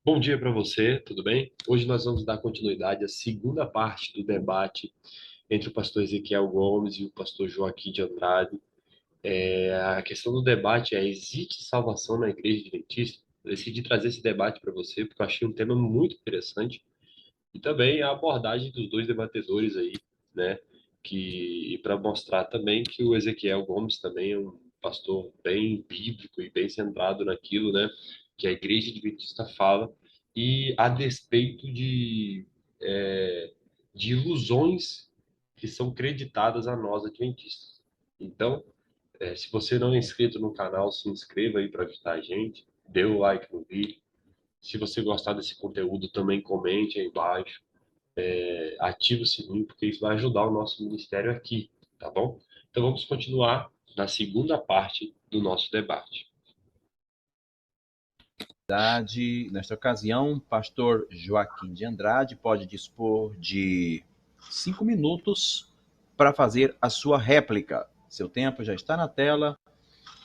Bom dia para você, tudo bem? Hoje nós vamos dar continuidade à segunda parte do debate entre o pastor Ezequiel Gomes e o pastor Joaquim de Andrade. A questão do debate é: existe salvação na Igreja Adventista? Eu decidi trazer esse debate para você porque eu achei um tema muito interessante e também a abordagem dos dois debatedores aí, né? E para mostrar também que o Ezequiel Gomes também é um pastor bem bíblico e bem centrado naquilo, né? Que a Igreja Adventista fala e a despeito é, de ilusões que são creditadas a nós adventistas. Então, se você não é inscrito no canal, se inscreva aí para ajudar a gente, dê o like no vídeo. Se você gostar desse conteúdo, também comente aí embaixo, ative o sininho, porque isso vai ajudar o nosso ministério aqui, tá bom? Então vamos continuar na segunda parte do nosso debate. Nesta ocasião, pastor Joaquim de Andrade pode dispor de 5 minutos para fazer a sua réplica. Seu tempo já está na tela.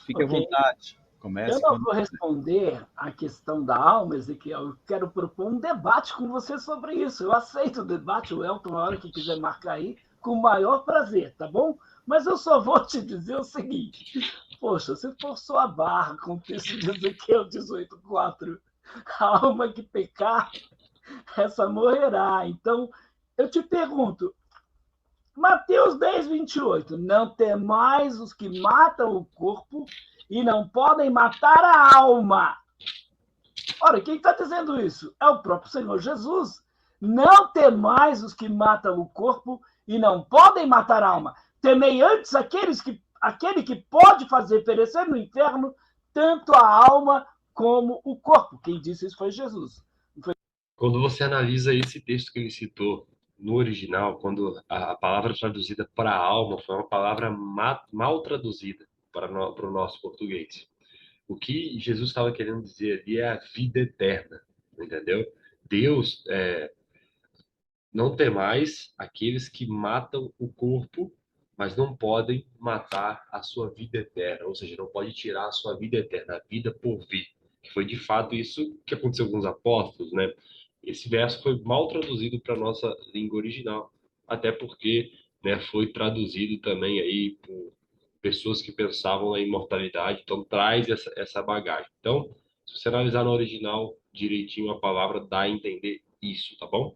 Fique à Ok. vontade. Eu Comece não quando vou responder a questão da alma, Ezequiel. Eu quero propor um debate com você sobre isso. Eu aceito o debate, o Elton, a hora que quiser marcar aí, com o maior prazer, tá bom? Mas eu só vou te dizer o seguinte: poxa, você forçou a barra com o texto de Ezequiel 18:4. A alma que pecar, essa morrerá. Então, eu te pergunto, Mateus 10:28. Não temais os que matam o corpo e não podem matar a alma. Ora, quem está dizendo isso? É o próprio Senhor Jesus. Não temais os que matam o corpo e não podem matar a alma. Temei antes aquele que pode fazer perecer no inferno tanto a alma como o corpo. Quem disse isso foi Jesus. Quando você analisa esse texto que ele citou no original, quando a palavra traduzida para alma foi uma palavra mal traduzida para o nosso português. O que Jesus estava querendo dizer ali é a vida eterna, entendeu? Deus não tem mais aqueles que matam o corpo, mas não podem matar a sua vida eterna, ou seja, não pode tirar a sua vida eterna, a vida por vir. Que foi de fato isso que aconteceu com os apóstolos, né? Esse verso foi mal traduzido para a nossa língua original, até porque, né, foi traduzido também aí por pessoas que pensavam na imortalidade, então traz essa bagagem. Então, se você analisar no original direitinho a palavra, dá a entender isso, tá bom?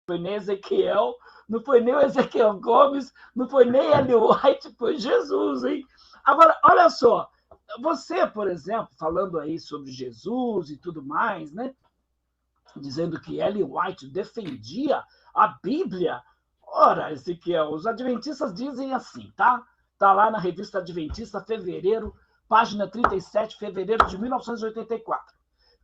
Foi nem Ezequiel, não foi nem o Ezequiel Gomes, não foi nem Ellen White, foi Jesus, hein? Agora, olha só, você, por exemplo, falando aí sobre Jesus e tudo mais, né? Dizendo que Ellen White defendia a Bíblia. Ora, Ezequiel, os adventistas dizem assim, tá? Tá lá na revista Adventista, fevereiro, página 37, fevereiro de 1984.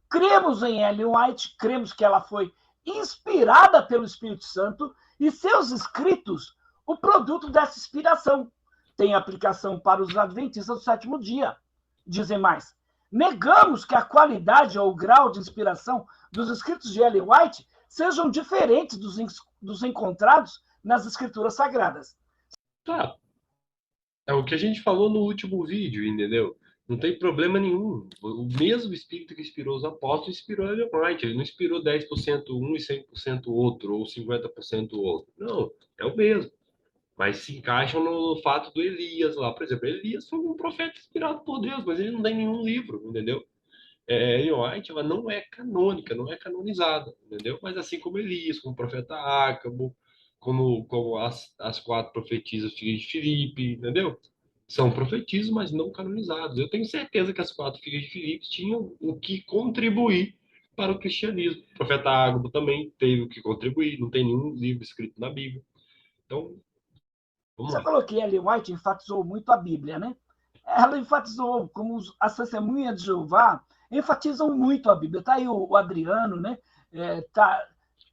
Cremos em Ellen White, cremos que ela foi inspirada pelo Espírito Santo e seus escritos, o produto dessa inspiração. Tem aplicação para os adventistas do sétimo dia. Dizem mais, negamos que a qualidade ou o grau de inspiração dos escritos de Ellen White sejam diferentes dos encontrados nas escrituras sagradas. Tá. É o que a gente falou no último vídeo, entendeu? Não tem problema nenhum. O mesmo espírito que inspirou os apóstolos inspirou Ellen White. Ele não inspirou 10% um e 100% outro, ou 50% outro. Não, é o mesmo. Mas se encaixam no fato do Elias lá. Por exemplo, Elias foi um profeta inspirado por Deus, mas ele não tem nenhum livro, entendeu? Ellen White, ela não é canônica, não é canonizada, entendeu? Mas assim como Elias, como o profeta Ácabo, como as quatro profetisas filhas de Filipe, entendeu? São profetisas, mas não canonizados. Eu tenho certeza que as quatro filhas de Filipe tinham o que contribuir para o cristianismo. O profeta Ágabo também teve o que contribuir, não tem nenhum livro escrito na Bíblia. Então, vamos Você lá. falou que Ellen White enfatizou muito a Bíblia, né? Ela enfatizou, como as testemunhas de Jeová enfatizam muito a Bíblia. Está aí o Adriano, né?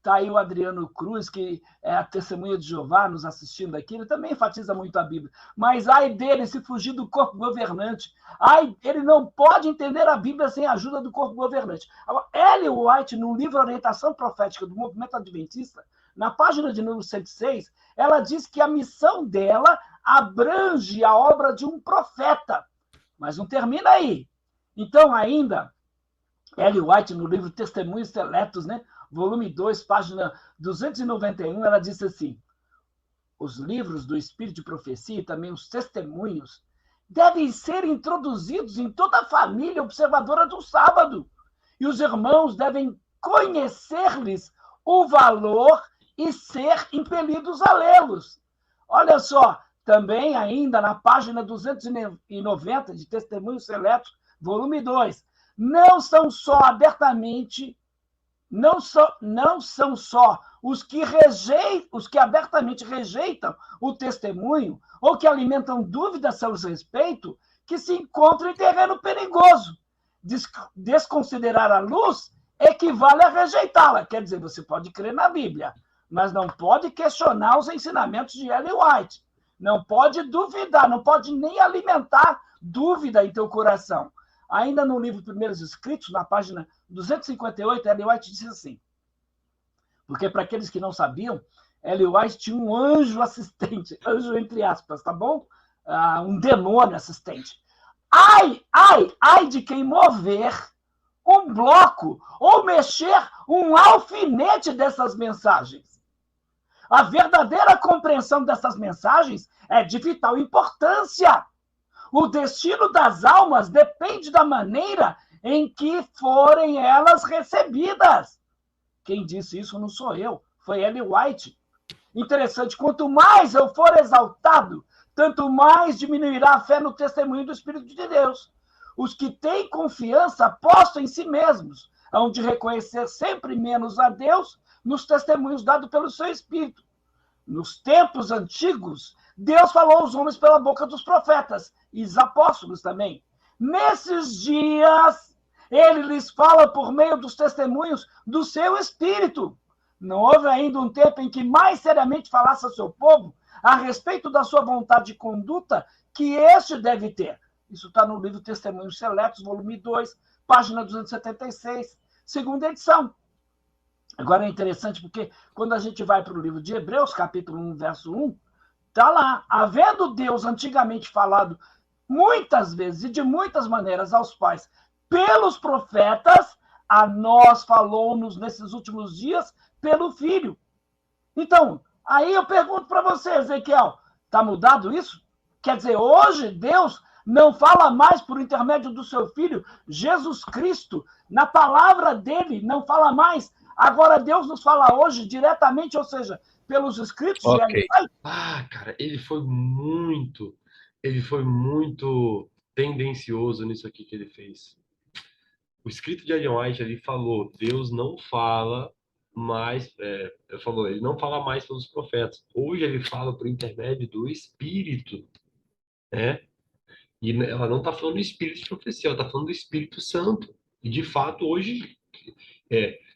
Tá aí o Adriano Cruz, que é a testemunha de Jeová, nos assistindo aqui, ele também enfatiza muito a Bíblia. Mas ai dele se fugir do corpo governante. Ai, ele não pode entender a Bíblia sem a ajuda do corpo governante. Agora, Ellen White, no livro Orientação Profética do Movimento Adventista, na página de número 106, ela diz que a missão dela abrange a obra de um profeta. Mas não termina aí. Então, ainda, Ellen White, no livro Testemunhos Seletos, né? Volume 2, página 291, ela disse assim: os livros do Espírito de Profecia e também os testemunhos devem ser introduzidos em toda a família observadora do sábado. E os irmãos devem conhecer-lhes o valor e ser impelidos a lê-los. Olha só, também ainda na página 290 de Testemunhos Seletos, volume 2, não são só os que abertamente rejeitam o testemunho ou que alimentam dúvidas a seu respeito que se encontram em terreno perigoso. Desconsiderar a luz equivale a rejeitá-la. Quer dizer, você pode crer na Bíblia, mas não pode questionar os ensinamentos de Ellen White. Não pode duvidar, não pode nem alimentar dúvida em teu coração. Ainda no livro Primeiros Escritos, na página 258, Ellen White diz assim: porque para aqueles que não sabiam, Ellen White tinha um anjo assistente, anjo entre aspas, tá bom? Um demônio assistente. Ai de quem mover um bloco ou mexer um alfinete dessas mensagens. A verdadeira compreensão dessas mensagens é de vital importância. O destino das almas depende da maneira em que forem elas recebidas. Quem disse isso não sou eu, foi Ellen White. Interessante, quanto mais eu for exaltado, tanto mais diminuirá a fé no testemunho do Espírito de Deus. Os que têm confiança postos em si mesmos hão de reconhecer sempre menos a Deus nos testemunhos dados pelo seu Espírito. Nos tempos antigos, Deus falou aos homens pela boca dos profetas e os apóstolos também. Nesses dias, ele lhes fala por meio dos testemunhos do seu Espírito. Não houve ainda um tempo em que mais seriamente falasse ao seu povo a respeito da sua vontade de conduta que este deve ter. Isso está no livro Testemunhos Seletos, volume 2, página 276, segunda edição. Agora é interessante porque quando a gente vai para o livro de Hebreus, capítulo 1, verso 1, está lá: havendo Deus antigamente falado muitas vezes e de muitas maneiras aos pais pelos profetas, a nós falou-nos nesses últimos dias pelo Filho. Então, aí eu pergunto para você, Ezequiel, está mudado isso? Quer dizer, hoje Deus não fala mais por intermédio do seu Filho, Jesus Cristo, na palavra dele, não fala mais. Agora Deus nos fala hoje diretamente, ou seja, pelos escritos de Ellen White. Cara, ele foi muito tendencioso nisso aqui que ele fez. O escrito de Ellen White, ele falou, Deus não fala mais, ele não fala mais pelos profetas. Hoje ele fala por intermédio do Espírito, né? E ela não está falando do Espírito de profecia, ela está falando do Espírito Santo. E de fato hoje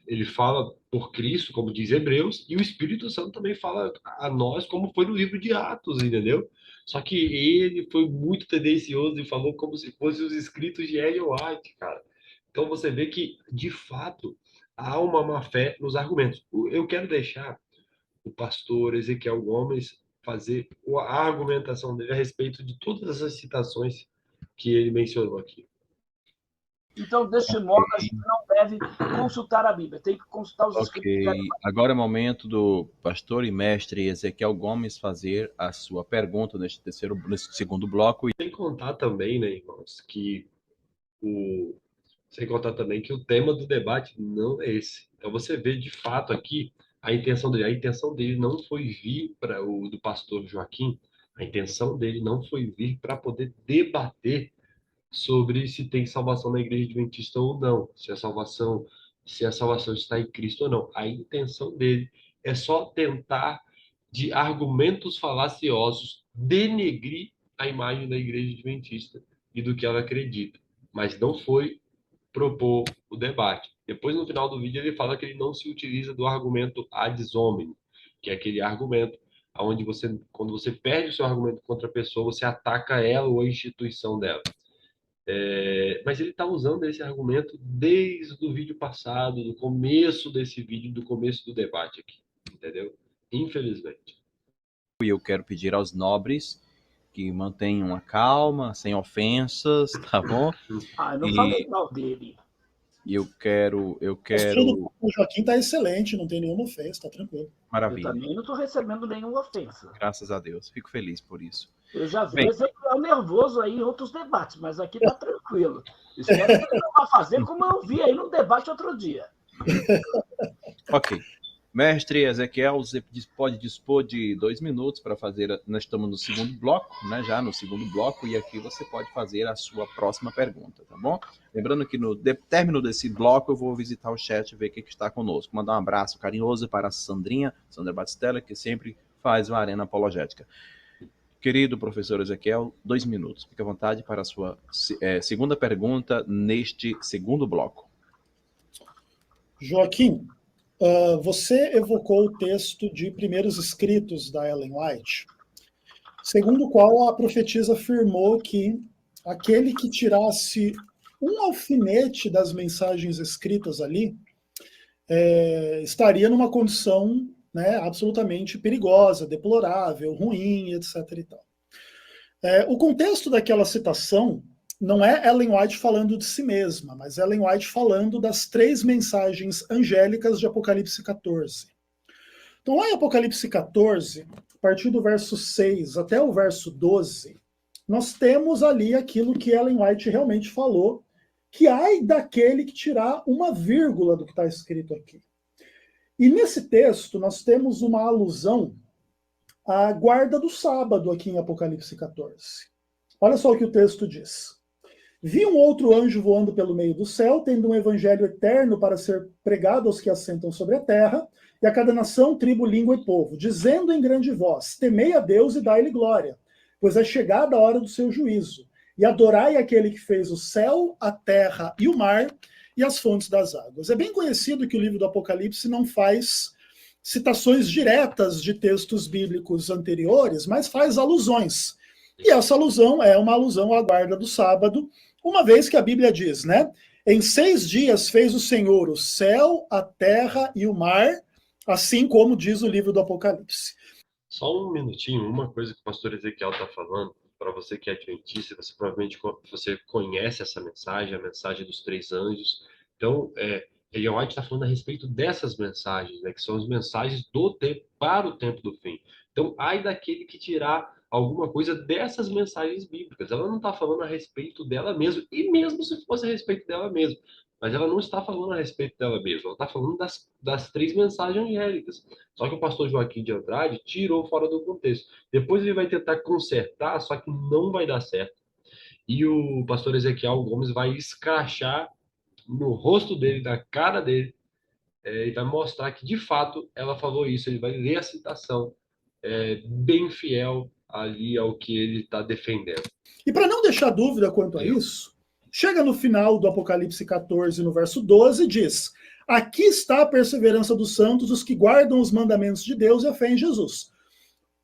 ele fala por Cristo, como diz Hebreus, e o Espírito Santo também fala a nós, como foi no livro de Atos, entendeu? Só que ele foi muito tendencioso e falou como se fossem os escritos de Ellen White, cara. Então você vê que, de fato, há uma má fé nos argumentos. Eu quero deixar o pastor Ezequiel Gomes fazer a argumentação dele a respeito de todas essas citações que ele mencionou aqui. Então, deste modo, a gente não deve consultar a Bíblia, tem que consultar os escritos. Agora é o momento do pastor e mestre Ezequiel Gomes fazer a sua pergunta nesse segundo bloco. Sem contar também, né, irmãos, sem contar também que o tema do debate não é esse. Então você vê de fato aqui a intenção dele. A intenção dele não foi vir para o do pastor Joaquim. A intenção dele não foi vir para poder debater sobre se tem salvação na igreja adventista ou não, se a salvação está em Cristo ou não. A intenção dele é só tentar, de argumentos falaciosos, denegrir a imagem da igreja adventista e do que ela acredita, mas não foi propor o debate. Depois, no final do vídeo, ele fala que ele não se utiliza do argumento ad hominem, que é aquele argumento onde quando você perde o seu argumento contra a pessoa, você ataca ela ou a instituição dela. Mas ele está usando esse argumento desde o vídeo passado, do começo desse vídeo, do começo do debate aqui, entendeu? Infelizmente. E eu quero pedir aos nobres que mantenham a calma, sem ofensas, tá bom? Eu não falei mal dele. eu quero... O Joaquim está excelente, não tem nenhuma ofensa, está tranquilo. Maravilha. Eu também não estou recebendo nenhuma ofensa. Graças a Deus. Fico feliz por isso. Eu já vi Bem, o Ezequiel nervoso aí em outros debates, mas aqui está tranquilo. Espero que ele não vá fazer como eu vi aí no debate outro dia. ok. Mestre Ezequiel, você pode dispor de 2 minutos para fazer. Nós estamos no segundo bloco, né? Já no segundo bloco, e aqui você pode fazer a sua próxima pergunta, tá bom? Lembrando que no término desse bloco eu vou visitar o chat e ver o que está conosco. Mandar um abraço carinhoso para a Sandra Batistella, que sempre faz uma arena apologética. Querido professor Ezequiel, 2 minutos. Fique à vontade para a sua segunda pergunta neste segundo bloco. Joaquim, você evocou o texto de Primeiros Escritos da Ellen White, segundo o qual a profetisa afirmou que aquele que tirasse um alfinete das mensagens escritas ali estaria numa condição, né, absolutamente perigosa, deplorável, ruim, etc. e tal. O contexto daquela citação não é Ellen White falando de si mesma, mas Ellen White falando das 3 mensagens angélicas de Apocalipse 14. Então, lá em Apocalipse 14, a partir do verso 6 até o verso 12, nós temos ali aquilo que Ellen White realmente falou, que ai daquele que tirar uma vírgula do que está escrito aqui. E nesse texto, nós temos uma alusão à guarda do sábado aqui em Apocalipse 14. Olha só o que o texto diz. Vi um outro anjo voando pelo meio do céu, tendo um evangelho eterno para ser pregado aos que assentam sobre a terra, e a cada nação, tribo, língua e povo, dizendo em grande voz, temei a Deus e dai-lhe glória, pois é chegada a hora do seu juízo, e adorai aquele que fez o céu, a terra e o mar, e as fontes das águas. É bem conhecido que o livro do Apocalipse não faz citações diretas de textos bíblicos anteriores, mas faz alusões. E essa alusão é uma alusão à guarda do sábado, uma vez que a Bíblia diz, né? Em 6 dias fez o Senhor o céu, a terra e o mar, assim como diz o livro do Apocalipse. Só um minutinho, uma coisa que o pastor Ezequiel está falando, para você que é adventista, você provavelmente você conhece essa mensagem, a mensagem dos 3 anjos. Então, Ellen White está falando a respeito dessas mensagens, né, que são as mensagens do tempo para o tempo do fim. Então, ai daquele que tirar alguma coisa dessas mensagens bíblicas. Ela não está falando a respeito dela mesma, e mesmo se fosse a respeito dela mesma, mas ela não está falando a respeito dela mesma, ela está falando das 3 mensagens angélicas. Só que o pastor Joaquim de Andrade tirou fora do contexto. Depois ele vai tentar consertar, só que não vai dar certo. E o pastor Ezequiel Gomes vai escrachar no rosto dele, na cara dele, e vai mostrar que, de fato, ela falou isso. Ele vai ler a citação bem fiel ali ao que ele está defendendo. E para não deixar dúvida quanto a isso, chega no final do Apocalipse 14, no verso 12, diz: aqui está a perseverança dos santos, os que guardam os mandamentos de Deus e a fé em Jesus.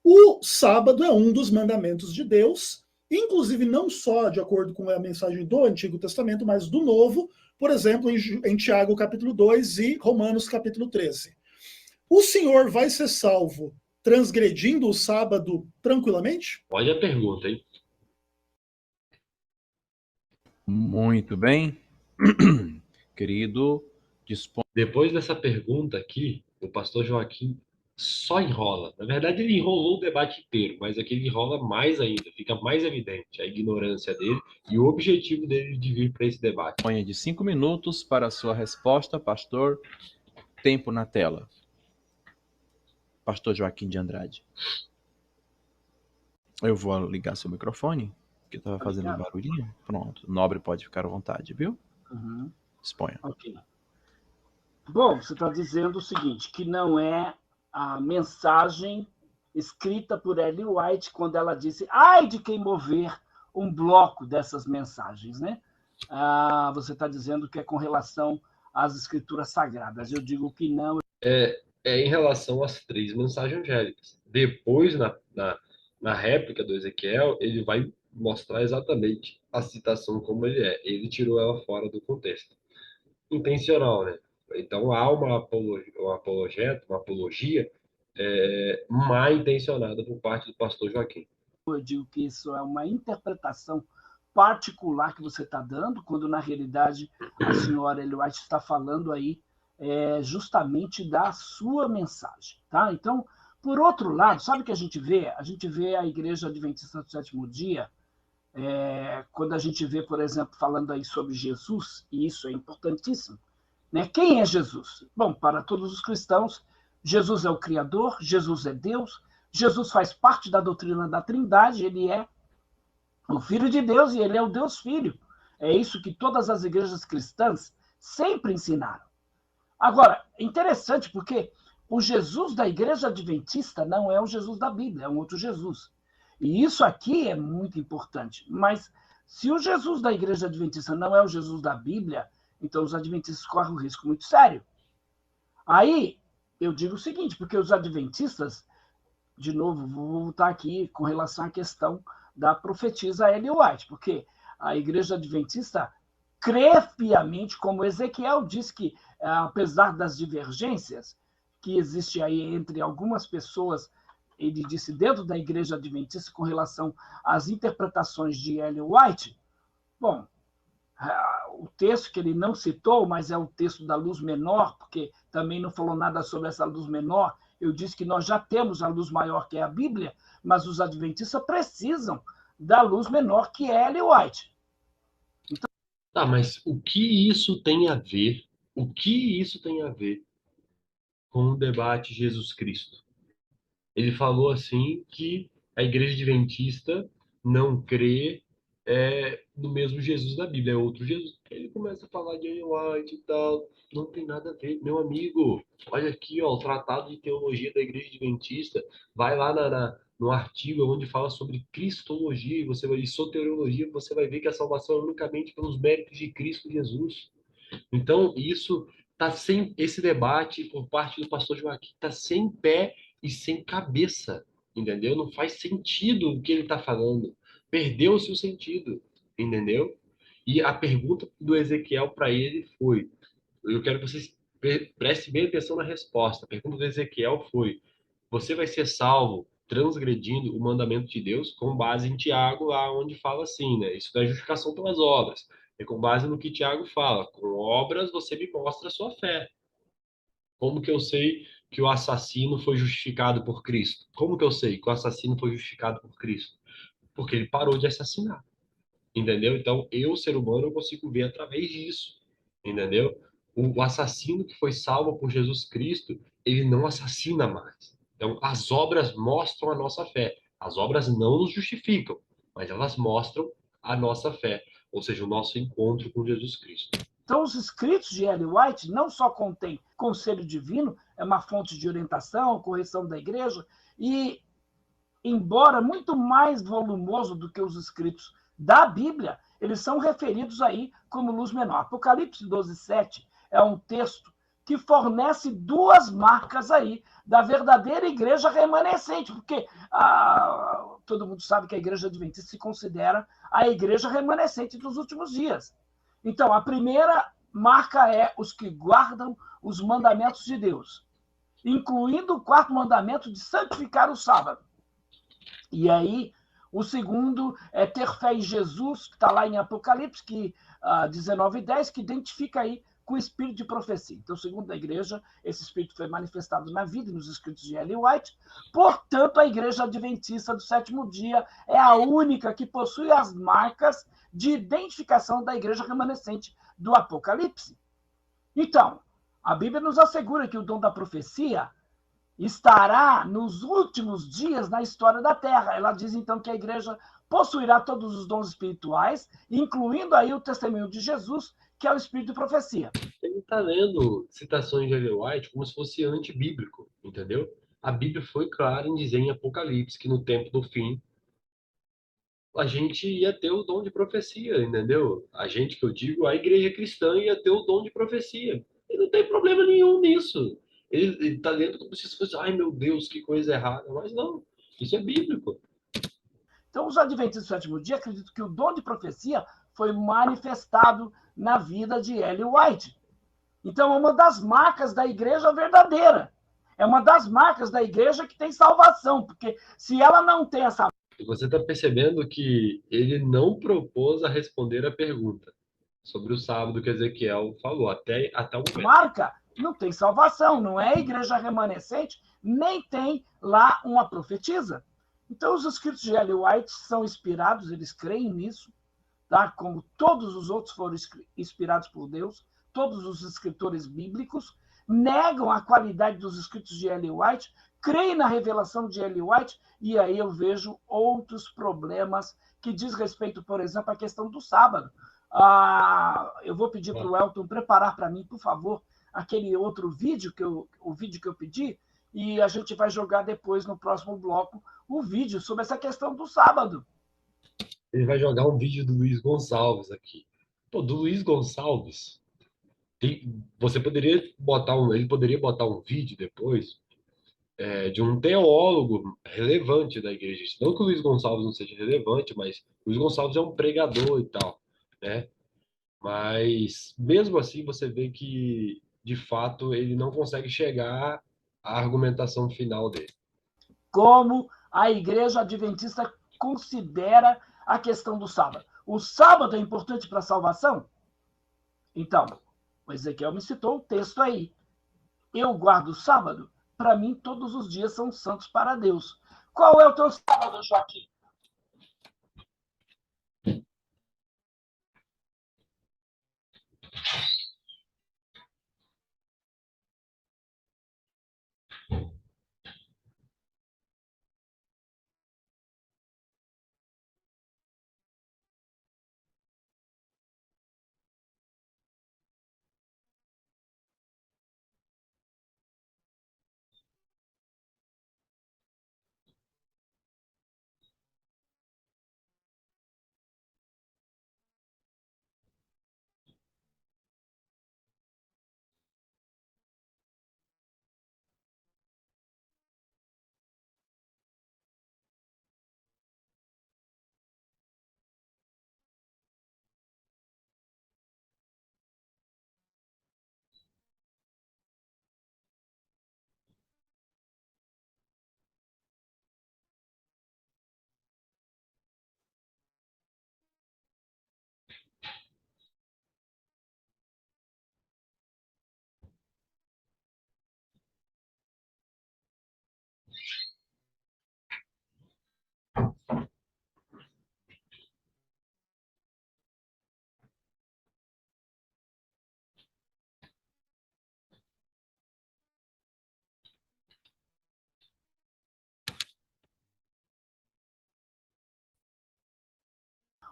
O sábado é um dos mandamentos de Deus, inclusive não só de acordo com a mensagem do Antigo Testamento, mas do Novo, por exemplo, em Tiago capítulo 2 e Romanos capítulo 13. O senhor vai ser salvo transgredindo o sábado tranquilamente? Olha a pergunta, hein? Muito bem. Querido, depois dessa pergunta aqui, o pastor Joaquim só enrola. Na verdade, ele enrolou o debate inteiro, mas aqui ele enrola mais ainda, fica mais evidente a ignorância dele e o objetivo dele de vir para esse debate. Disponha de 5 minutos para a sua resposta, pastor. Tempo na tela. Pastor Joaquim de Andrade. Eu vou ligar seu microfone, que estava fazendo um barulhinho. Pronto. Nobre pode ficar à vontade, viu? Uhum. Disponha. Ok. Bom, você está dizendo o seguinte, que não é a mensagem escrita por Ellen White quando ela disse ai de quem mover um bloco dessas mensagens, né? Você está dizendo que é com relação às escrituras sagradas. Eu digo que não. É em relação às 3 mensagens angélicas. Depois, na réplica do Ezequiel, ele vai mostrar exatamente a citação como ele é. Ele tirou ela fora do contexto. Intencional, né? Então, há uma apologia mal intencionada por parte do pastor Joaquim. Eu digo que isso é uma interpretação particular que você está dando, quando na realidade a senhora Ellen White está falando aí justamente da sua mensagem, tá? Então, por outro lado, sabe o que a gente vê? A gente vê a Igreja Adventista do Sétimo Dia, quando a gente vê, por exemplo, falando aí sobre Jesus, e isso é importantíssimo, né? Quem é Jesus? Bom, para todos os cristãos, Jesus é o Criador, Jesus é Deus, Jesus faz parte da doutrina da Trindade, ele é o Filho de Deus e ele é o Deus Filho. É isso que todas as igrejas cristãs sempre ensinaram. Agora, interessante porque o Jesus da Igreja Adventista não é o Jesus da Bíblia, é um outro Jesus. E isso aqui é muito importante. Mas se o Jesus da Igreja Adventista não é o Jesus da Bíblia, então os adventistas correm um risco muito sério. Aí eu digo o seguinte, porque os adventistas, de novo, vou voltar aqui com relação à questão da profetisa Ellen White, porque a Igreja Adventista crê piamente, como Ezequiel diz que, apesar das divergências que existem aí entre algumas pessoas, ele disse dentro da Igreja Adventista com relação às interpretações de Ellen White, bom, o texto que ele não citou, mas é o texto da luz menor, porque também não falou nada sobre essa luz menor, eu disse que nós já temos a luz maior, que é a Bíblia, mas os adventistas precisam da luz menor, que é Ellen White. Então... Tá, mas o que isso tem a ver? O que isso tem a ver com o debate Jesus Cristo? Ele falou assim que a Igreja Adventista não crê no mesmo Jesus da Bíblia, é outro Jesus. Ele começa a falar de Ellen White e tal, não tem nada a ver. Meu amigo, olha aqui, ó, o Tratado de Teologia da Igreja Adventista, vai lá no artigo onde fala sobre Cristologia e soteriologia, você vai ver que a salvação é unicamente pelos méritos de Cristo Jesus. Então, esse debate por parte do pastor Joaquim está sem pé e sem cabeça, entendeu? Não faz sentido o que ele está falando. Perdeu-se o sentido, entendeu? E a pergunta do Ezequiel para ele foi, eu quero que vocês prestem bem atenção na resposta. A pergunta do Ezequiel foi, você vai ser salvo transgredindo o mandamento de Deus com base em Tiago, lá onde fala assim, né? Isso não é justificação pelas obras. É com base no que Tiago fala. Com obras você me mostra a sua fé. Como que eu sei que o assassino foi justificado por Cristo? Como que eu sei que o assassino foi justificado por Cristo? Porque ele parou de assassinar. Entendeu? Então, eu, ser humano, eu consigo ver através disso. Entendeu? O assassino que foi salvo por Jesus Cristo, ele não assassina mais. Então, as obras mostram a nossa fé. As obras não nos justificam, mas elas mostram a nossa fé, ou seja, o nosso encontro com Jesus Cristo. Então, os escritos de Ellen White não só contêm conselho divino, é uma fonte de orientação, correção da igreja, e, embora muito mais volumoso do que os escritos da Bíblia, eles são referidos aí como luz menor. Apocalipse 12:7 é um texto que fornece duas marcas aí da verdadeira igreja remanescente, porque todo mundo sabe que a igreja adventista se considera a igreja remanescente dos últimos dias. Então, a primeira marca é os que guardam os mandamentos de Deus, incluindo o quarto mandamento de santificar o sábado. E aí, o segundo é ter fé em Jesus, que está lá em Apocalipse 19:10, que identifica aí com o espírito de profecia. Então, segundo a igreja, esse espírito foi manifestado na vida e nos escritos de Ellen White. Portanto, a igreja adventista do sétimo dia é a única que possui as marcas de identificação da igreja remanescente do Apocalipse. Então, a Bíblia nos assegura que o dom da profecia estará nos últimos dias na história da Terra. Ela diz, então, que a igreja possuirá todos os dons espirituais, incluindo aí o testemunho de Jesus, que é o espírito de profecia. Ele está lendo citações de Ellen White como se fosse antibíblico, entendeu? A Bíblia foi clara em dizer em Apocalipse que no tempo do fim a gente ia ter o dom de profecia, entendeu? A gente, que eu digo, a igreja cristã ia ter o dom de profecia. E não tem problema nenhum nisso. Ele está lendo como se fosse, ai meu Deus, que coisa errada. Mas não, isso é bíblico. Então, os adventistas do sétimo dia acreditam que o dom de profecia foi manifestado na vida de Ellen White. Então, é uma das marcas da igreja verdadeira. É uma das marcas da igreja que tem salvação, porque se ela não tem essa... E você está percebendo que ele não propôs a responder a pergunta sobre o sábado que Ezequiel falou, até o momento. Marca, não tem salvação, não é igreja remanescente, nem tem lá uma profetisa. Então, os escritos de Ellen White são inspirados, eles creem nisso, tá? Como todos os outros foram inspirados por Deus, todos os escritores bíblicos negam a qualidade dos escritos de Ellen White, creem na revelação de Ellen White, e aí eu vejo outros problemas que diz respeito, por exemplo, à questão do sábado. Eu vou pedir para o Elton preparar para mim, por favor, aquele outro vídeo o vídeo que eu pedi, e a gente vai jogar depois, no próximo bloco, o vídeo sobre essa questão do sábado. Ele vai jogar um vídeo do Luiz Gonçalves aqui. Pô, do Luiz Gonçalves, você poderia botar ele poderia botar um vídeo depois de um teólogo relevante da igreja. Não que o Luiz Gonçalves não seja relevante, mas o Luiz Gonçalves é um pregador e tal, né? Mas mesmo assim você vê que de fato ele não consegue chegar à argumentação final dele. Como a igreja adventista considera a questão do sábado. O sábado é importante para a salvação? Então, o Ezequiel me citou o texto aí. Eu guardo o sábado? Para mim, todos os dias são santos para Deus. Qual é o teu sábado, Joaquim?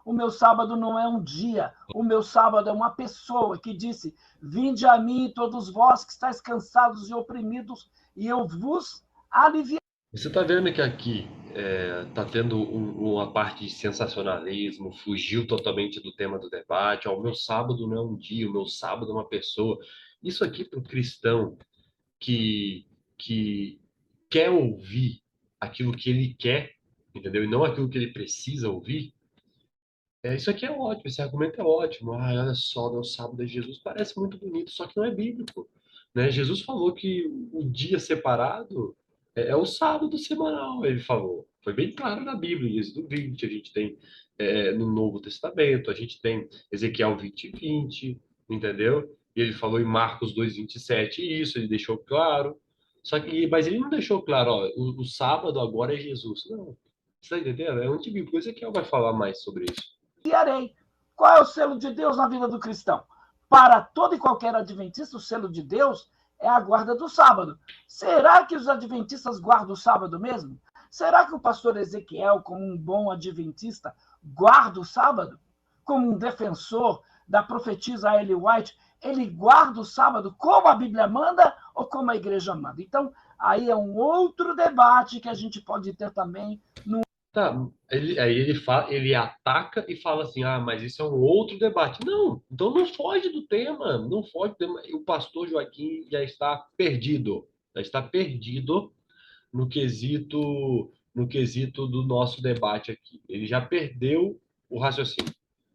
O meu sábado não é um dia, o meu sábado é uma pessoa que disse: vinde a mim, todos vós que estáis cansados e oprimidos, e eu vos aliviarei. Você está vendo que aqui está tendo uma parte de sensacionalismo, fugiu totalmente do tema do debate. Ó, o meu sábado não é um dia, o meu sábado é uma pessoa. Isso aqui para o cristão que, que quer ouvir aquilo que ele quer, entendeu? E não aquilo que ele precisa ouvir. Isso aqui é ótimo, esse argumento é ótimo. Ah, olha só, meu sábado é Jesus. Parece muito bonito, só que não é bíblico, né? Jesus falou que o dia separado é o sábado semanal, ele falou. Foi bem claro na Bíblia, Êxodo 20, a gente tem no Novo Testamento, a gente tem Ezequiel 20:20, entendeu? E ele falou em Marcos 2:27 isso, ele deixou claro. Mas ele não deixou claro, ó, o sábado agora é Jesus. Não, você está entendendo? É antibíblico. Ezequiel vai falar mais sobre isso. Qual é o selo de Deus na vida do cristão? Para todo e qualquer adventista, o selo de Deus é a guarda do sábado. Será que os adventistas guardam o sábado mesmo? Será que o pastor Ezequiel, como um bom adventista, guarda o sábado? Como um defensor da profetisa Ellen White, ele guarda o sábado como a Bíblia manda ou como a igreja manda? Então, aí é um outro debate que a gente pode ter também no Tá, ele ataca e fala assim, ah, mas isso é um outro debate. Não, então não foge do tema, não foge do tema. O pastor Joaquim já está perdido no quesito do nosso debate aqui. Ele já perdeu o raciocínio.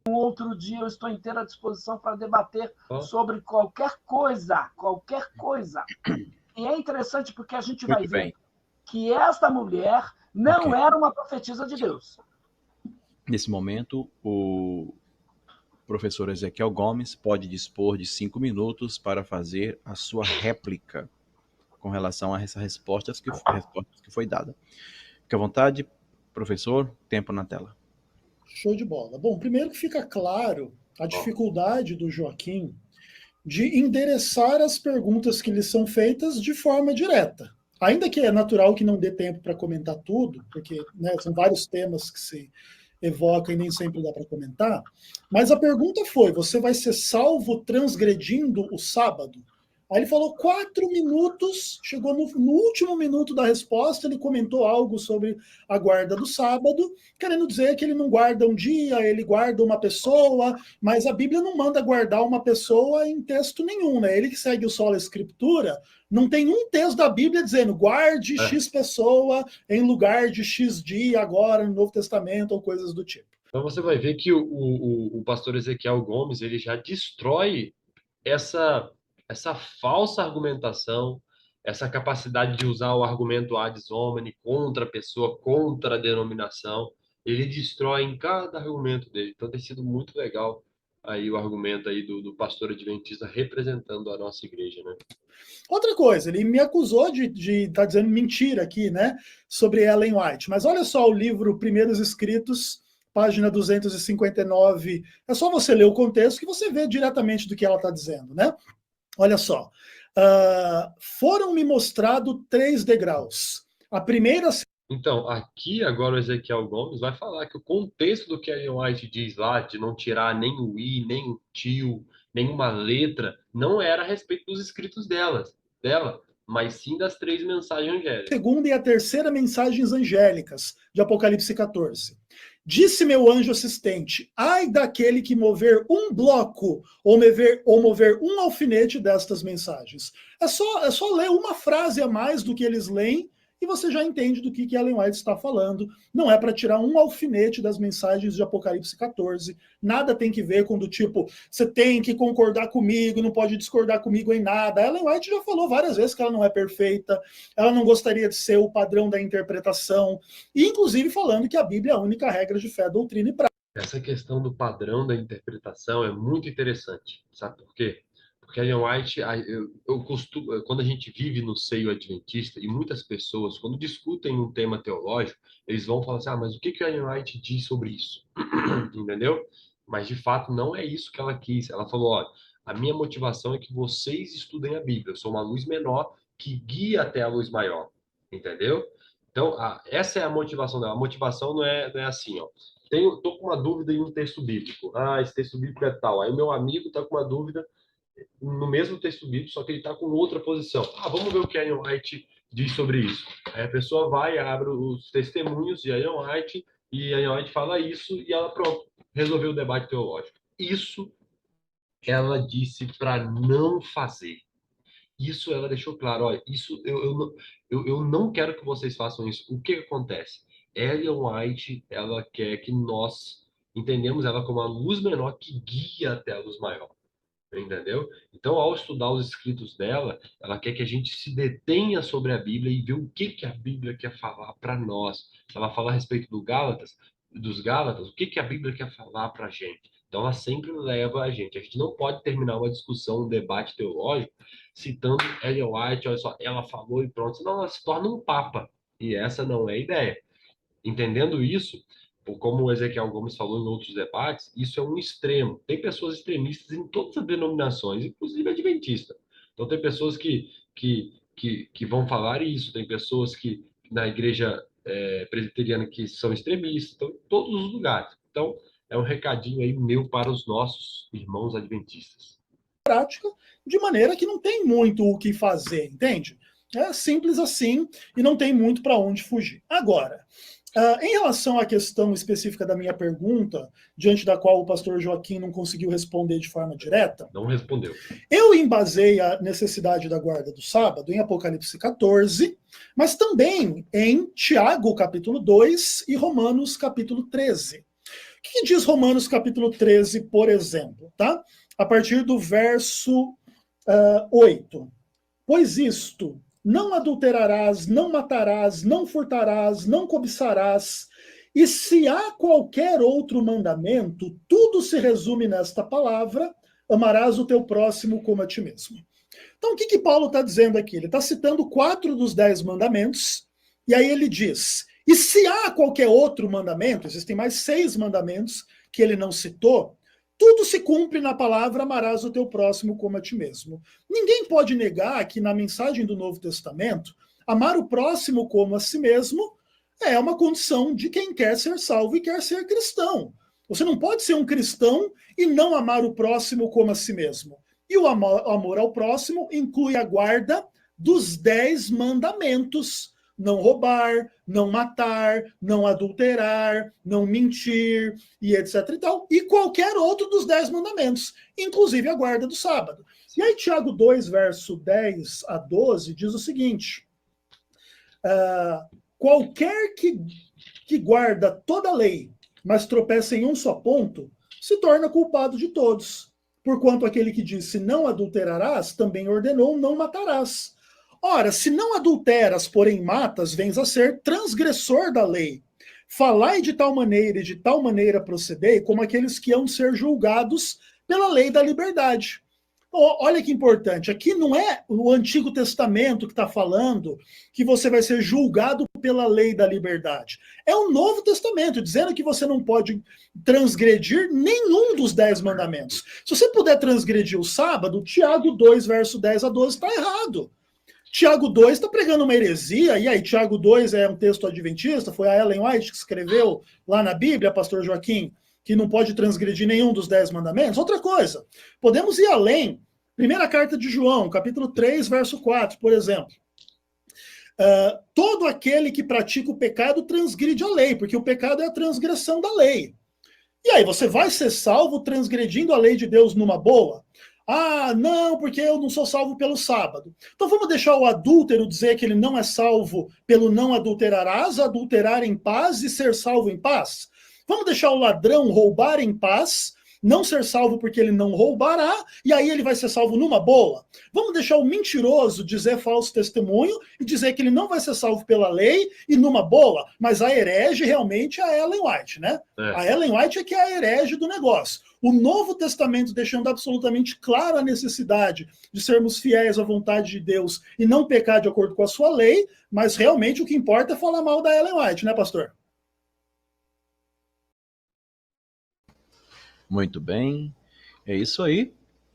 Um outro dia eu estou inteira à disposição para debater sobre qualquer coisa, qualquer coisa. E é interessante porque a gente vai ver que esta mulher Não Ok. era uma profetisa de Deus. Nesse momento, o professor Ezequiel Gomes pode dispor de 5 minutos para fazer a sua réplica com relação a essas respostas que foi dada. Fique à vontade, professor, tempo na tela. Show de bola. Bom, primeiro que fica claro a dificuldade do Joaquim de endereçar as perguntas que lhe são feitas de forma direta. Ainda que é natural que não dê tempo para comentar tudo, porque, né, são vários temas que se evocam e nem sempre dá para comentar, mas a pergunta foi: você vai ser salvo transgredindo o sábado? Aí ele falou 4 minutos, chegou no último minuto da resposta, ele comentou algo sobre a guarda do sábado, querendo dizer que ele não guarda um dia, ele guarda uma pessoa, mas a Bíblia não manda guardar uma pessoa em texto nenhum, né? Ele que segue o sola escritura, não tem um texto da Bíblia dizendo guarde X pessoa em lugar de X dia agora no Novo Testamento ou coisas do tipo. Então você vai ver que o pastor Ezequiel Gomes ele já destrói essa falsa argumentação, essa capacidade de usar o argumento ad hominem contra a pessoa, contra a denominação. Ele destrói em cada argumento dele. Então tem sido muito legal aí o argumento aí do pastor adventista representando a nossa igreja, né? Outra coisa, ele me acusou de estar dizendo mentira aqui, né, sobre Ellen White. Mas olha só o livro Primeiros Escritos, página 259. É só você ler o contexto que você vê diretamente do que ela está dizendo, né? Olha só. Foram-me mostrados 3 degraus. A primeira... Então, aqui agora o Ezequiel Gomes vai falar que o contexto do que a Ellen White diz lá, de não tirar nem o i, nem o tio, nenhuma letra, não era a respeito dos escritos dela, mas sim das 3 mensagens angélicas. Segunda e a terceira mensagens angélicas de Apocalipse 14. Disse meu anjo assistente, ai daquele que mover um bloco ou mover um alfinete destas mensagens. É só ler uma frase a mais do que eles leem e você já entende do que Ellen White está falando. Não é para tirar um alfinete das mensagens de Apocalipse 14. Nada tem que ver com do tipo, você tem que concordar comigo, não pode discordar comigo em nada. Ellen White já falou várias vezes que ela não é perfeita, ela não gostaria de ser o padrão da interpretação, e inclusive falando que a Bíblia é a única regra de fé, doutrina e prática. Essa questão do padrão da interpretação é muito interessante. Sabe por quê? Porque a Ellen White, eu costumo, quando a gente vive no seio adventista, e muitas pessoas, quando discutem um tema teológico, eles vão falar assim, mas o que a Ellen White diz sobre isso? Entendeu? Mas, de fato, não é isso que ela quis. Ela falou, olha, a minha motivação é que vocês estudem a Bíblia. Eu sou uma luz menor que guia até a luz maior. Entendeu? Então, essa é a motivação dela. A motivação não é assim, ó. Tô com uma dúvida em um texto bíblico. Esse texto bíblico é tal. Aí o meu amigo está com uma dúvida no mesmo texto bíblico, só que ele está com outra posição. Vamos ver o que a Ellen White diz sobre isso. Aí a pessoa vai, abre os testemunhos de Ellen White, e a Ellen White fala isso, e ela, pronto, resolveu o debate teológico. Isso ela disse para não fazer. Isso ela deixou claro. Olha, isso eu não quero que vocês façam isso. O que acontece? Ellen White, ela quer que nós entendemos ela como a luz menor que guia até a luz maior. Entendeu? Então, ao estudar os escritos dela, ela quer que a gente se detenha sobre a Bíblia e ver o que a Bíblia quer falar para nós. Se ela fala a respeito dos Gálatas, o que a Bíblia quer falar para a gente? Então, ela sempre leva a gente. A gente não pode terminar uma discussão, um debate teológico, citando Ellen White, olha só, ela falou e pronto, senão ela se torna um papa. E essa não é a ideia. Entendendo isso, como o Ezequiel Gomes falou em outros debates, isso é um extremo. Tem pessoas extremistas em todas as denominações, inclusive adventista. Então, tem pessoas que vão falar isso, tem pessoas que na igreja presbiteriana que são extremistas, então, em todos os lugares. Então, é um recadinho aí meu para os nossos irmãos adventistas. Prática, de maneira que não tem muito o que fazer, entende? É simples assim e não tem muito para onde fugir. Agora, em relação à questão específica da minha pergunta, diante da qual o pastor Joaquim não conseguiu responder de forma direta, não respondeu. Eu embasei a necessidade da guarda do sábado em Apocalipse 14, mas também em Tiago, capítulo 2, e Romanos, capítulo 13. O que diz Romanos, capítulo 13, por exemplo? Tá? A partir do verso 8. Pois isto não adulterarás, não matarás, não furtarás, não cobiçarás. E se há qualquer outro mandamento, tudo se resume nesta palavra: amarás o teu próximo como a ti mesmo. Então, o que Paulo está dizendo aqui? Ele está citando 4 dos 10 mandamentos, e aí ele diz, e se há qualquer outro mandamento, existem mais 6 mandamentos que ele não citou, tudo se cumpre na palavra: amarás o teu próximo como a ti mesmo. Ninguém pode negar que na mensagem do Novo Testamento, amar o próximo como a si mesmo é uma condição de quem quer ser salvo e quer ser cristão. Você não pode ser um cristão e não amar o próximo como a si mesmo. E o amor ao próximo inclui a guarda dos 10 mandamentos: não roubar, não matar, não adulterar, não mentir, e etc. e tal, e qualquer outro dos 10 mandamentos, inclusive a guarda do sábado. E aí Tiago 2, verso 10 a 12, diz o seguinte: qualquer que guarda toda a lei, mas tropeça em um só ponto, se torna culpado de todos. Porquanto aquele que disse não adulterarás, também ordenou não matarás. Ora, se não adulteras, porém matas, vens a ser transgressor da lei. Falai de tal maneira e de tal maneira procedei, como aqueles que hão de ser julgados pela lei da liberdade. Olha que importante, aqui não é o Antigo Testamento que está falando que você vai ser julgado pela lei da liberdade. É o Novo Testamento, dizendo que você não pode transgredir nenhum dos 10 mandamentos. Se você puder transgredir o sábado, Tiago 2, verso 10 a 12, está errado. Tiago 2 está pregando uma heresia, e aí Tiago 2 é um texto adventista, foi a Ellen White que escreveu lá na Bíblia, pastor Joaquim, que não pode transgredir nenhum dos 10 mandamentos. Outra coisa, podemos ir além. Primeira carta de João, capítulo 3, verso 4, por exemplo. Todo aquele que pratica o pecado transgride a lei, porque o pecado é a transgressão da lei. E aí, você vai ser salvo transgredindo a lei de Deus numa boa? Ah, não, porque eu não sou salvo pelo sábado. Então vamos deixar o adúltero dizer que ele não é salvo pelo não adulterarás, adulterar em paz e ser salvo em paz? Vamos deixar o ladrão roubar em paz, não ser salvo porque ele não roubará, e aí ele vai ser salvo numa boa? Vamos deixar o mentiroso dizer falso testemunho e dizer que ele não vai ser salvo pela lei e numa boa? Mas a herege realmente é a Ellen White, né? A Ellen White é que é a herege do negócio. O Novo Testamento deixando absolutamente clara a necessidade de sermos fiéis à vontade de Deus e não pecar de acordo com a sua lei, mas realmente o que importa é falar mal da Ellen White, né, pastor? Muito bem, é isso aí.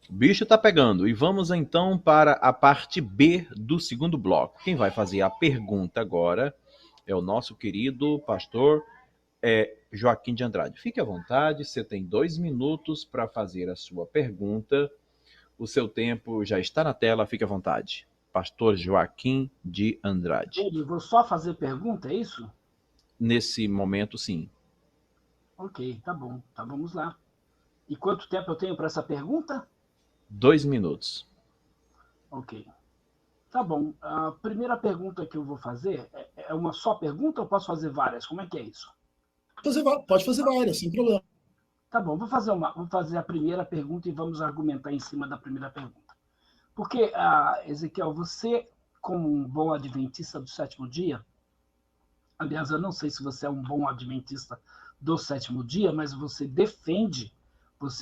O bicho tá pegando. E vamos então para a parte B do segundo bloco. Quem vai fazer a pergunta agora é o nosso querido pastor Joaquim de Andrade. Fique à vontade, você tem 2 minutos para fazer a sua pergunta. O seu tempo já está na tela, fique à vontade. Pastor Joaquim de Andrade. Eu vou só fazer pergunta, é isso? Nesse momento, sim. Ok, tá bom. Então vamos lá. E quanto tempo eu tenho para essa pergunta? 2 minutos. Ok. Tá bom. A primeira pergunta que eu vou fazer é uma só pergunta ou posso fazer várias? Como é que é isso? Pode fazer várias, sem problema. Tá bom, vou fazer a primeira pergunta e vamos argumentar em cima da primeira pergunta. Porque, Ezequiel, você, como um bom adventista do sétimo dia, aliás, eu não sei se você é um bom adventista do sétimo dia, mas você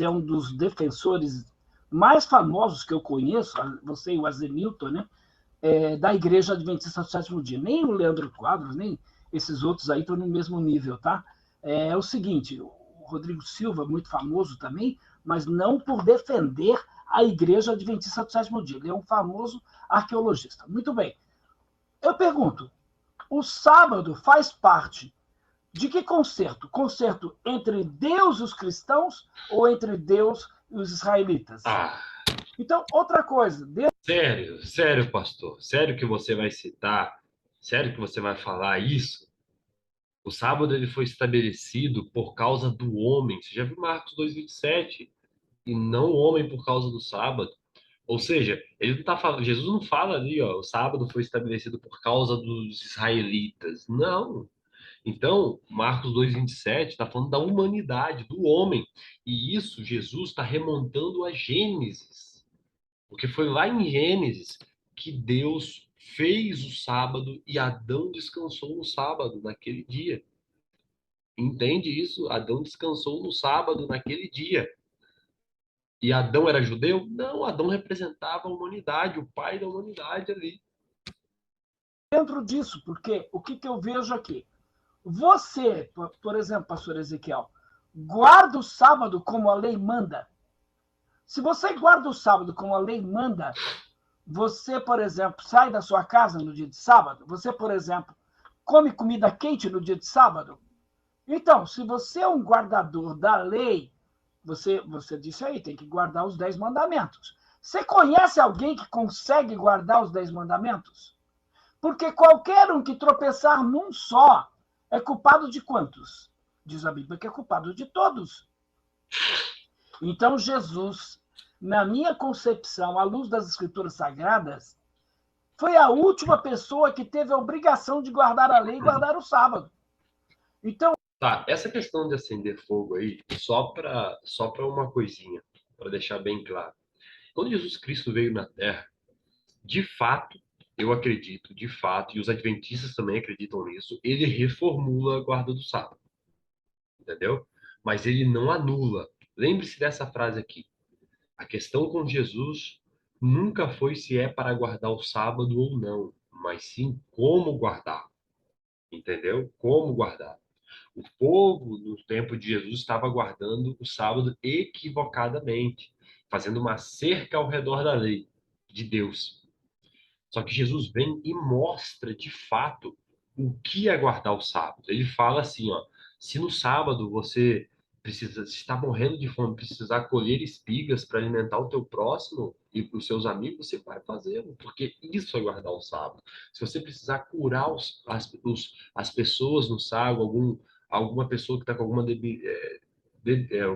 é um dos defensores mais famosos que eu conheço, você e o Azenilton, né? Da Igreja Adventista do Sétimo Dia. Nem o Leandro Quadros, nem esses outros aí estão no mesmo nível, tá? É o seguinte, o Rodrigo Silva, muito famoso também, mas não por defender a Igreja Adventista do Sétimo Dia. Ele é um famoso arqueologista. Muito bem. Eu pergunto, o sábado faz parte de que concerto? Concerto entre Deus e os cristãos ou entre Deus e os israelitas? Então, outra coisa. Deus... Sério, pastor? Sério que você vai citar? Sério que você vai falar isso? O sábado ele foi estabelecido por causa do homem. Você já viu Marcos 2:27? E não o homem por causa do sábado. Ou seja, ele não tá falando, Jesus não fala ali, ó, o sábado foi estabelecido por causa dos israelitas. Não. Então, Marcos 2:27 está falando da humanidade, do homem. E isso Jesus está remontando a Gênesis. Porque foi lá em Gênesis que Deus fez o sábado e Adão descansou no sábado, naquele dia. Entende isso? Adão descansou no sábado, naquele dia. E Adão era judeu? Não, Adão representava a humanidade, o pai da humanidade ali. Dentro disso, porque o que eu vejo aqui? Você, por exemplo, pastor Ezequiel, guarda o sábado como a lei manda. Se você guarda o sábado como a lei manda, você, por exemplo, sai da sua casa no dia de sábado, você, por exemplo, come comida quente no dia de sábado. Então, se você é um guardador da lei, você disse aí, tem que guardar os 10 mandamentos. Você conhece alguém que consegue guardar os 10 mandamentos? Porque qualquer um que tropeçar num só é culpado de quantos? Diz a Bíblia que é culpado de todos. Então, Jesus, na minha concepção, à luz das Escrituras Sagradas, foi a última pessoa que teve a obrigação de guardar a lei e guardar o sábado. Então, tá, essa questão de acender fogo aí, só para uma coisinha, para deixar bem claro. Quando Jesus Cristo veio na Terra, de fato, eu acredito, de fato, e os adventistas também acreditam nisso, ele reformula a guarda do sábado. Entendeu? Mas ele não anula. Lembre-se dessa frase aqui. A questão com Jesus nunca foi se é para guardar o sábado ou não, mas sim como guardar. Entendeu? Como guardar. O povo, no tempo de Jesus, estava guardando o sábado equivocadamente, fazendo uma cerca ao redor da lei de Deus. Só que Jesus vem e mostra, de fato, o que é guardar o sábado. Ele fala assim, ó, se no sábado você precisa, se está morrendo de fome, precisar colher espigas para alimentar o teu próximo e os seus amigos, você vai fazê-lo, porque isso é guardar o sábado. Se você precisar curar as pessoas no sábado, alguma pessoa que está com alguma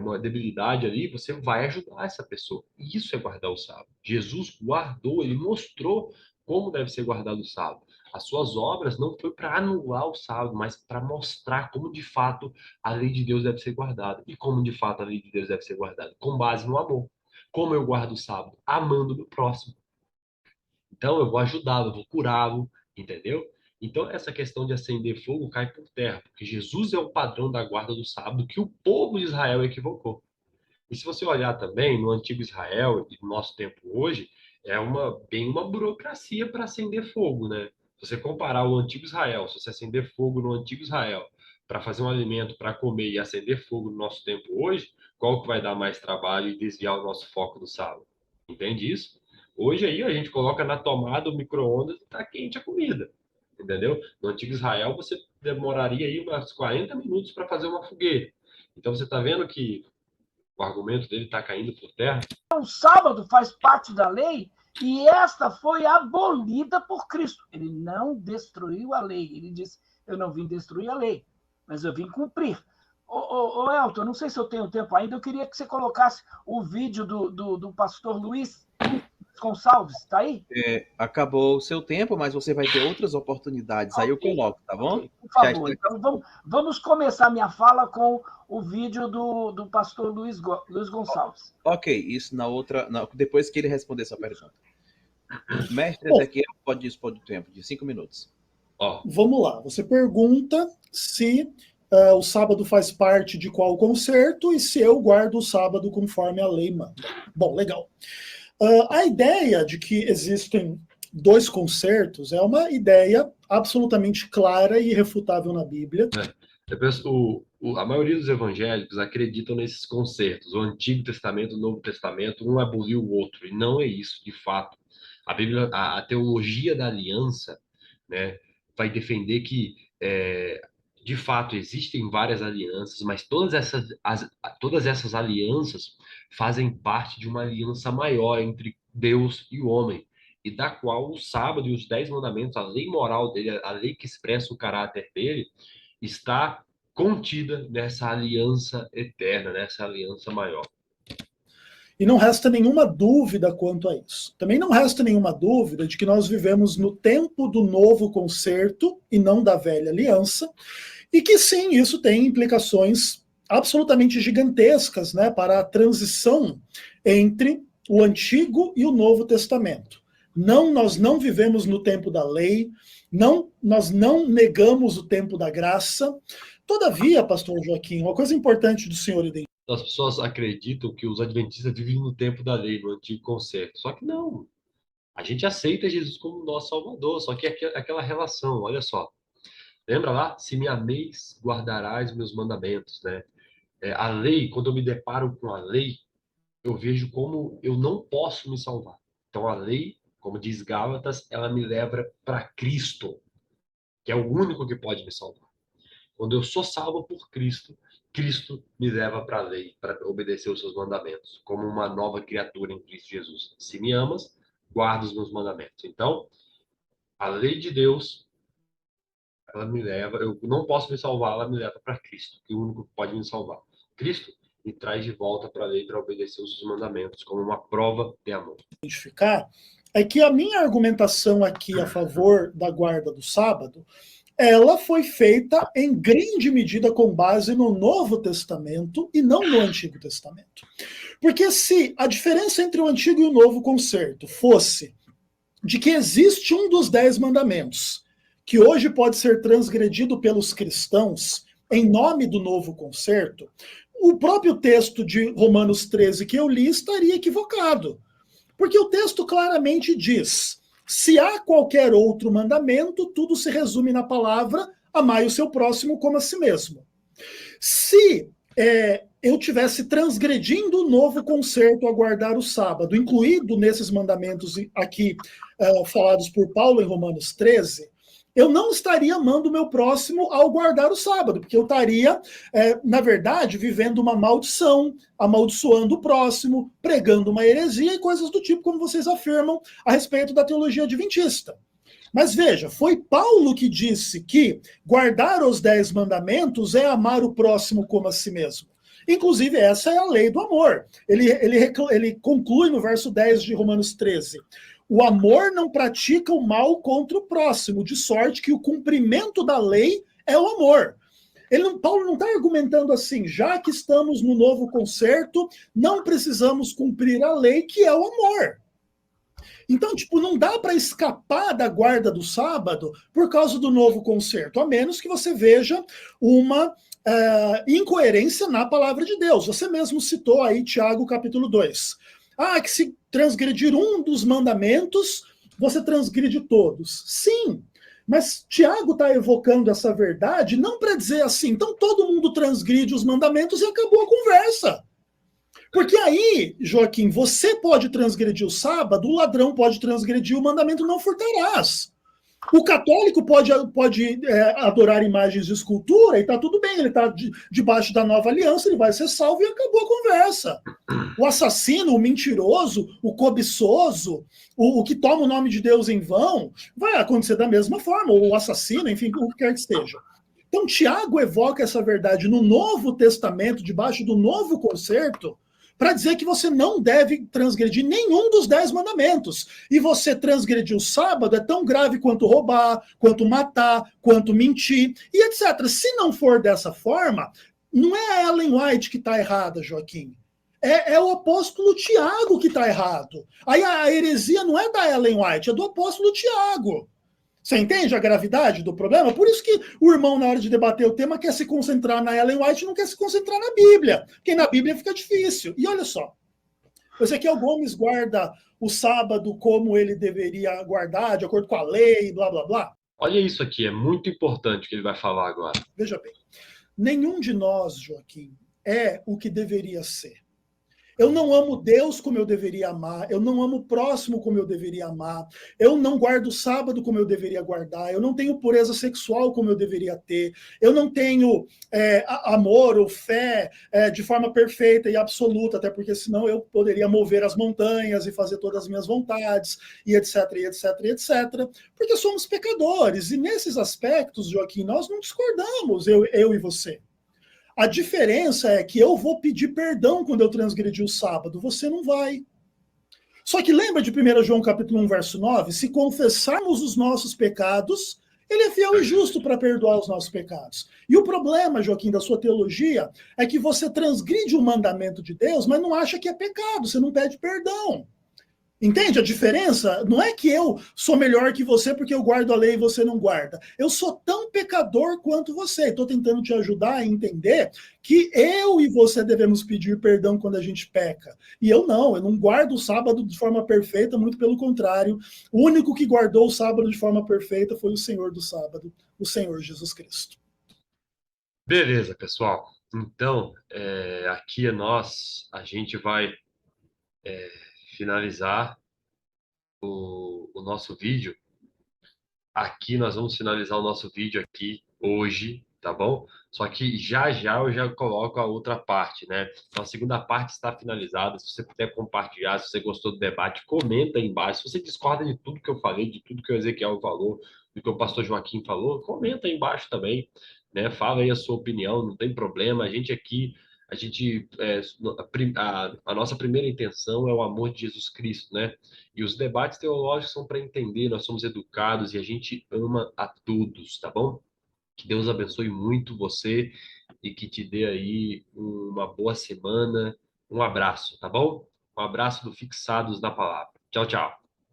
uma debilidade ali, você vai ajudar essa pessoa. Isso é guardar o sábado. Jesus guardou, ele mostrou como deve ser guardado o sábado. As suas obras não foi para anular o sábado, mas para mostrar como de fato a lei de Deus deve ser guardada. E como de fato a lei de Deus deve ser guardada? Com base no amor. Como eu guardo o sábado? Amando o meu próximo. Então eu vou ajudá-lo, eu vou curá-lo, entendeu? Então essa questão de acender fogo cai por terra, porque Jesus é o padrão da guarda do sábado que o povo de Israel equivocou. E se você olhar também no antigo Israel e no nosso tempo hoje, é bem uma burocracia para acender fogo, né? Se você comparar o antigo Israel, se você acender fogo no antigo Israel para fazer um alimento para comer e acender fogo no nosso tempo hoje, qual que vai dar mais trabalho e desviar o nosso foco do sábado? Entende isso? Hoje aí a gente coloca na tomada o micro-ondas e está quente a comida, entendeu? No antigo Israel você demoraria aí umas 40 minutos para fazer uma fogueira. Então você está vendo que o argumento dele está caindo por terra? o sábado faz parte da lei e esta foi abolida por Cristo. Ele não destruiu a lei. Ele disse, eu não vim destruir a lei, mas eu vim cumprir. Ô Elton, não sei se eu tenho tempo ainda, eu queria que você colocasse o vídeo do pastor Luiz Gonçalves, tá aí? Acabou o seu tempo, mas você vai ter outras oportunidades. Okay. Aí eu coloco, tá bom? Okay, por favor, então vamos começar minha fala com o vídeo do pastor Luiz Gonçalves. Ok, isso depois que ele responder essa pergunta. O mestre Ezequiel pode dispor do tempo, de 5 minutos. Vamos lá, você pergunta se o sábado faz parte de qual concerto e se eu guardo o sábado conforme a lei manda. Bom, legal. A ideia de que existem 2 concertos é uma ideia absolutamente clara e irrefutável na Bíblia. A maioria dos evangélicos acreditam nesses concertos, o Antigo Testamento, o Novo Testamento, um aboliu o outro, e não é isso, de fato. A Bíblia, a teologia da aliança, né, vai defender que, de fato, existem várias alianças, mas todas essas alianças fazem parte de uma aliança maior entre Deus e o homem, e da qual o sábado e os 10 mandamentos, a lei moral dele, a lei que expressa o caráter dele, está contida nessa aliança eterna, nessa aliança maior. E não resta nenhuma dúvida quanto a isso. Também não resta nenhuma dúvida de que nós vivemos no tempo do novo concerto e não da velha aliança, e que sim, isso tem implicações absolutamente gigantescas, né, para a transição entre o Antigo e o Novo Testamento. Não, nós não vivemos no tempo da lei, não, nós não negamos o tempo da graça. Todavia, pastor Joaquim, uma coisa importante do senhor identificar. As pessoas acreditam que os adventistas vivem no tempo da lei, no antigo concerto. Só que não. A gente aceita Jesus como nosso Salvador, só que é aquela relação, olha só. Lembra lá? Se me ameis, guardarás meus mandamentos, né? A lei, quando eu me deparo com a lei, eu vejo como eu não posso me salvar. Então a lei, como diz Gálatas, ela me leva para Cristo, que é o único que pode me salvar. Quando eu sou salvo por Cristo, Cristo me leva para a lei, para obedecer os seus mandamentos, como uma nova criatura em Cristo Jesus. Se me amas, guarda os meus mandamentos. Então, a lei de Deus, ela me leva, eu não posso me salvar, ela me leva para Cristo, que é o único que pode me salvar. Cristo me traz de volta para a lei para obedecer os seus mandamentos, como uma prova de amor. Identificar é que a minha argumentação aqui a favor da guarda do sábado, ela foi feita em grande medida com base no Novo Testamento e não no Antigo Testamento. Porque se a diferença entre o Antigo e o Novo Concerto fosse de que existe um dos 10 mandamentos, que hoje pode ser transgredido pelos cristãos em nome do Novo Concerto, o próprio texto de Romanos 13 que eu li estaria equivocado. Porque o texto claramente diz: se há qualquer outro mandamento, tudo se resume na palavra amai o seu próximo como a si mesmo. Se eu tivesse transgredindo o novo concerto a guardar o sábado, incluído nesses mandamentos aqui falados por Paulo em Romanos 13, eu não estaria amando o meu próximo ao guardar o sábado, porque eu estaria, na verdade, vivendo uma maldição, amaldiçoando o próximo, pregando uma heresia e coisas do tipo, como vocês afirmam a respeito da teologia adventista. Mas veja, foi Paulo que disse que guardar os 10 mandamentos é amar o próximo como a si mesmo. Inclusive, essa é a lei do amor. Ele conclui no verso 10 de Romanos 13. O amor não pratica o mal contra o próximo, de sorte que o cumprimento da lei é o amor. Paulo não está argumentando assim, já que estamos no novo concerto, não precisamos cumprir a lei, que é o amor. Então, não dá para escapar da guarda do sábado por causa do novo concerto, a menos que você veja uma incoerência na palavra de Deus. Você mesmo citou aí Tiago capítulo 2. Que se transgredir um dos mandamentos, você transgride todos. Sim, mas Tiago está evocando essa verdade não para dizer assim, então todo mundo transgride os mandamentos e acabou a conversa. Porque aí, Joaquim, você pode transgredir o sábado, o ladrão pode transgredir o mandamento não furtarás. O católico pode adorar imagens de escultura e está tudo bem, ele está debaixo da nova aliança, ele vai ser salvo e acabou a conversa. O assassino, o mentiroso, o cobiçoso, o que toma o nome de Deus em vão, vai acontecer da mesma forma, o assassino, enfim, o que quer que esteja. Então, Tiago evoca essa verdade no Novo Testamento, debaixo do Novo Concerto, para dizer que você não deve transgredir nenhum dos 10 mandamentos. E você transgredir o sábado é tão grave quanto roubar, quanto matar, quanto mentir, e etc. Se não for dessa forma, não é a Ellen White que está errada, Joaquim. É o apóstolo Tiago que está errado. Aí a heresia não é da Ellen White, é do apóstolo Tiago. Você entende a gravidade do problema? Por isso que o irmão, na hora de debater o tema, quer se concentrar na Ellen White e não quer se concentrar na Bíblia, porque na Bíblia fica difícil. E olha só, o Ezequiel Gomes guarda o sábado como ele deveria guardar, de acordo com a lei, blá, blá, blá. Olha isso aqui, é muito importante o que ele vai falar agora. Veja bem, nenhum de nós, Joaquim, é o que deveria ser. Eu não amo Deus como eu deveria amar, eu não amo o próximo como eu deveria amar, eu não guardo o sábado como eu deveria guardar, eu não tenho pureza sexual como eu deveria ter, eu não tenho amor ou fé de forma perfeita e absoluta, até porque senão eu poderia mover as montanhas e fazer todas as minhas vontades, e etc, e etc, e etc, porque somos pecadores, e nesses aspectos, Joaquim, nós não discordamos, eu e você. A diferença é que eu vou pedir perdão quando eu transgredi o sábado, você não vai. Só que lembra de 1 João capítulo 1, verso 9? Se confessarmos os nossos pecados, ele é fiel e justo para perdoar os nossos pecados. E o problema, Joaquim, da sua teologia, é que você transgride o mandamento de Deus, mas não acha que é pecado, você não pede perdão. Entende a diferença? Não é que eu sou melhor que você porque eu guardo a lei e você não guarda. Eu sou tão pecador quanto você. Estou tentando te ajudar a entender que eu e você devemos pedir perdão quando a gente peca. E eu não guardo o sábado de forma perfeita, muito pelo contrário. O único que guardou o sábado de forma perfeita foi o Senhor do sábado, o Senhor Jesus Cristo. Beleza, pessoal. Então, aqui a gente vai finalizar o nosso vídeo. Aqui nós vamos finalizar o nosso vídeo aqui hoje, tá bom? Só que já eu já coloco a outra parte, né? Então a segunda parte está finalizada. Se você puder compartilhar, se você gostou do debate, comenta aí embaixo. Se você discorda de tudo que eu falei, de tudo que o Ezequiel falou, do que o pastor Joaquim falou, comenta aí embaixo também, né? Fala aí a sua opinião, não tem problema. A gente aqui, a nossa primeira intenção é o amor de Jesus Cristo, né? E os debates teológicos são para entender, nós somos educados e a gente ama a todos, tá bom? Que Deus abençoe muito você e que te dê aí uma boa semana. Um abraço, tá bom? Um abraço do Fixados na Palavra. Tchau, tchau.